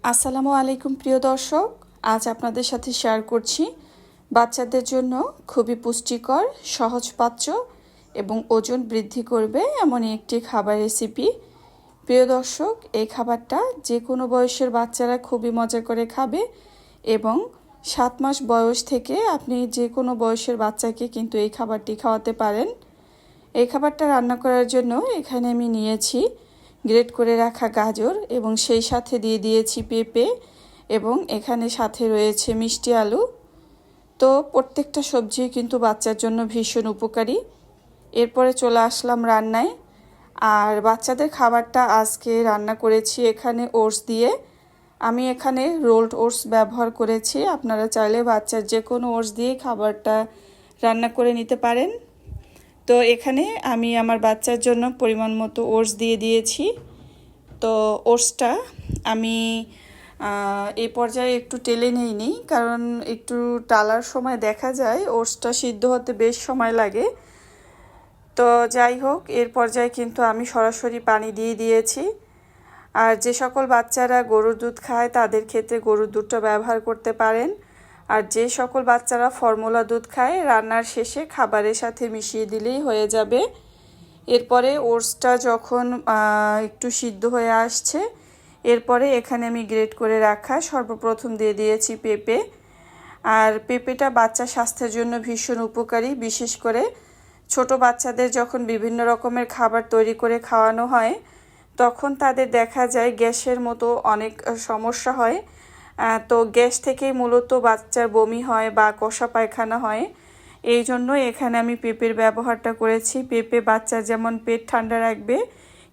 আসসালামু আলাইকুম প্রিয় দর্শক, আজ আপনাদের সাথে শেয়ার করছি বাচ্চাদের জন্য খুবই পুষ্টিকর, সহজপাচ্য এবং ওজন বৃদ্ধি করবে এমনই একটি খাবার রেসিপি। প্রিয় দর্শক, এই খাবারটা যে কোনো বয়সের বাচ্চারা খুবই মজা করে খাবে এবং 7 মাস বয়স থেকে আপনি যে কোনো বয়সের বাচ্চাকে কিন্তু এই খাবারটি খাওয়াতে পারেন। এই খাবারটা রান্না করার জন্য এখানে আমি নিয়েছি গ্রেট করে রাখা গাজর এবং সেই সাথে দিয়ে দিয়েছি পেঁপে এবং এখানে সাথে রয়েছে মিষ্টি আলু। তো প্রত্যেকটা সবজি কিন্তু বাচ্চার জন্য ভীষণ উপকারী। এরপরে চলে আসলাম রান্নায়। আর বাচ্চাদের খাবারটা আজকে রান্না করেছি এখানে ওটস দিয়ে। আমি এখানে রোলড ওটস ব্যবহার করেছি। আপনারা চাইলে বাচ্চার যে কোনো ওটস দিয়ে খাবারটা রান্না করে নিতে পারেন। তো এখানে আমি আমার বাচ্চার জন্য পরিমাণ মতো ওটস দিয়ে দিয়েছি। তো ওটসটা আমি এই পর্যায়ে একটু টেলে নিইনি, কারণ একটু টালার সময় দেখা যায় ওটসটা সিদ্ধ হতে বেশ সময় লাগে। তো যাই হোক, এর পর্যায়ে কিন্তু আমি সরাসরি পানি দিয়ে দিয়েছি। আর যে সকল বাচ্চারা গরুর দুধ খায় তাদের ক্ষেত্রে গরুর দুধটা ব্যবহার করতে পারেন। আর যে সকল বাচ্চারা ফর্মুলা দুধ খায় রান্নার শেষে খাবারের সাথে মিশিয়ে দিলেই হয়ে যাবে। এরপরে ওটসটা যখন একটু সিদ্ধ হয়ে আসছে, এরপরে এখানে আমি গ্রেট করে রাখা সর্বপ্রথম দিয়ে দিয়েছি পেঁপে। আর পেঁপেটা বাচ্চা স্বাস্থ্যের জন্য ভীষণ উপকারী। বিশেষ করে ছোট বাচ্চাদের যখন বিভিন্ন রকমের খাবার তৈরি করে খাওয়ানো হয় তখন তাদের দেখা যায় গ্যাসের মতো অনেক সমস্যা হয়। তো গ্যাস থেকেই মূলত বাচ্চার বমি হয় বা কষা পায়খানা হয়। এই জন্য এখানে আমি পেঁপের ব্যবহারটা করেছি। পেঁপে বাচ্চার যেমন পেট ঠান্ডা রাখবে,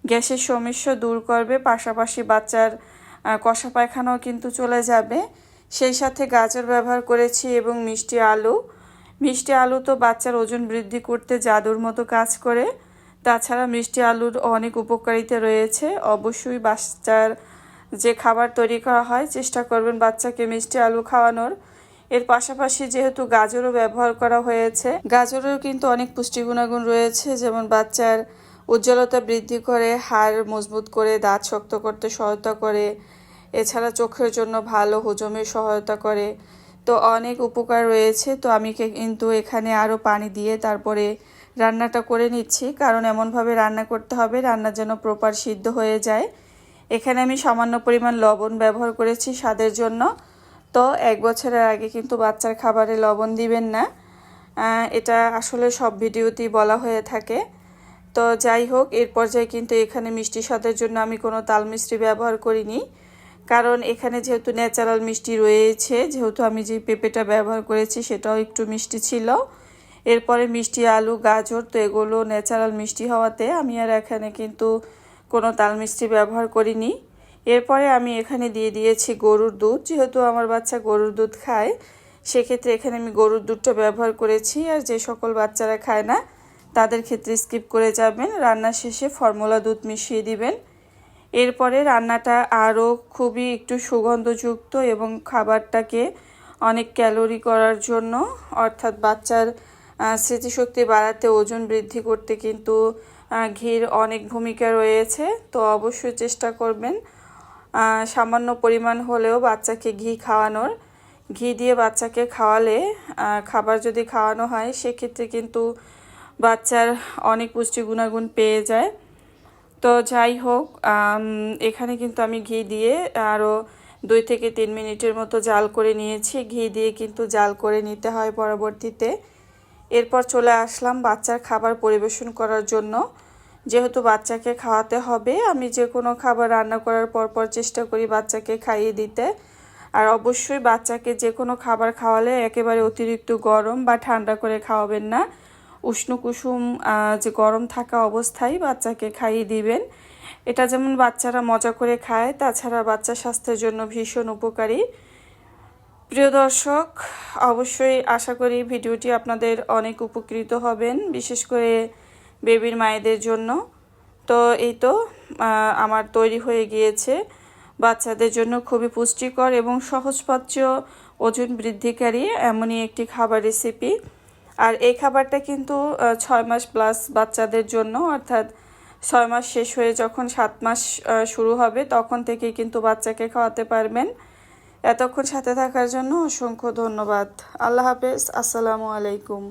গ্যাসের সমস্যা দূর করবে, পাশাপাশি বাচ্চার কষা পায়খানাও কিন্তু চলে যাবে। সেই সাথে গাজর ব্যবহার করেছি এবং মিষ্টি আলু। মিষ্টি আলু তো বাচ্চার ওজন বৃদ্ধি করতে জাদুর মতো কাজ করে। তাছাড়া মিষ্টি আলুর অনেক উপকারিতা রয়েছে। অবশ্যই বাচ্চার যে খাবার তৈরি করা হয় চেষ্টা করবেন বাচ্চাকে মিষ্টি আলু খাওয়ানোর। এর পাশাপাশি যেহেতু গাজরও ব্যবহার করা হয়েছে, গাজরেও কিন্তু অনেক পুষ্টি গুণাগুণ রয়েছে, যেমন বাচ্চার উজ্জ্বলতা বৃদ্ধি করে, হাড় মজবুত করে, দাঁত শক্ত করতে সহায়তা করে, এছাড়া চোখের জন্য ভালো, হজমের সহায়তা করে। তো অনেক উপকার রয়েছে। তো আমি কিন্তু এখানে আরও পানি দিয়ে তারপরে রান্নাটা করে নিচ্ছি, কারণ এমনভাবে রান্না করতে হবে রান্না যেন প্রপার সিদ্ধ হয়ে যায়। এখানে আমি সামান্য পরিমাণ লবণ ব্যবহার করেছি স্বাদের জন্য। তো 1 বছরের আগে কিন্তু বাচ্চার খাবারে লবণ দিবেন না, এটা আসলে সব ভিডিওতেই বলা হয়ে থাকে। তো যাই হোক, এর পর্যায়ে কিন্তু এখানে মিষ্টি স্বাদের জন্য আমি কোনো তাল মিষ্টি ব্যবহার করিনি, কারণ এখানে যেহেতু ন্যাচারাল মিষ্টি রয়েছে, যেহেতু আমি যে পেঁপেটা ব্যবহার করেছি সেটাও একটু মিষ্টি ছিল। এরপরে মিষ্টি আলু, গাজর, তো এগুলো ন্যাচারাল মিষ্টি হওয়াতে আমি আর এখানে কিন্তু কোনো তাল মিষ্টি ব্যবহার করিনি। এরপরে আমি এখানে দিয়ে দিয়েছি গরুর দুধ। যেহেতু আমার বাচ্চা গরুর দুধ খায়, সেক্ষেত্রে এখানে আমি গরুর দুধটা ব্যবহার করেছি। আর যে সকল বাচ্চারা খায় না তাদের ক্ষেত্রে স্কিপ করে যাবেন, রান্নার শেষে ফর্মুলা দুধ মিশিয়ে দিবেন। এরপরে রান্নাটা আরও খুবই একটু সুগন্ধযুক্ত এবং খাবারটাকে অনেক ক্যালোরি করার জন্য, অর্থাৎ বাচ্চার স্মৃতিশক্তি বাড়াতে, ওজন বৃদ্ধি করতে কিন্তু ঘির অনেক ভূমিকা রয়েছে। তো অবশ্যই চেষ্টা করবেন সামান্য পরিমাণ হলেও বাচ্চাকে ঘি খাওয়ানোর। ঘি দিয়ে বাচ্চাকে খাওয়ালে, খাবার যদি খাওয়ানো হয় সেক্ষেত্রে কিন্তু বাচ্চার অনেক পুষ্টি গুণাগুণ পেয়ে যায়। তো যাই হোক, এখানে কিন্তু আমি ঘি দিয়ে আরও 2 থেকে 3 মিনিটের মতো জাল করে নিয়েছি। ঘি দিয়ে কিন্তু জাল করে নিতে হয় পরবর্তীতে। এরপর চলে আসলাম বাচ্চার খাবার পরিবেশন করার জন্য। যেহেতু বাচ্চাকে খাওয়াতে হবে, আমি যে কোনো খাবার রান্না করার পর চেষ্টা করি বাচ্চাকে খাইয়ে দিতে। আর অবশ্যই বাচ্চাকে যে কোনো খাবার খাওয়ালে একেবারে অতিরিক্ত গরম বা ঠান্ডা করে খাওয়াবেন না। উষ্ণ কুসুম যে গরম থাকা অবস্থায় বাচ্চাকে খাইয়ে দিবেন। এটা যেমন বাচ্চারা মজা করে খায়, তাছাড়া বাচ্চার স্বাস্থ্যের জন্য ভীষণ উপকারী। প্রিয় দর্শক, অবশ্যই আশা করি ভিডিওটি আপনাদের অনেক উপকৃত হবেন, বিশেষ করে বেবির মায়েদের জন্য। তো এই তো আমার তৈরি হয়ে গিয়েছে বাচ্চাদের জন্য খুবই পুষ্টিকর এবং সহজপাচ্য, ওজন বৃদ্ধিকারী এমনই একটি খাবার রেসিপি। আর এই খাবারটা কিন্তু 6 মাস প্লাস বাচ্চাদের জন্য, অর্থাৎ 6 মাস শেষ হয়ে যখন 7 মাস শুরু হবে তখন থেকেই কিন্তু বাচ্চাকে খাওয়াতে পারবেন। এতক্ষণ সাথে থাকার জন্য অসংখ্য ধন্যবাদ। আল্লাহ হাফেজ। আসসালামু আলাইকুম।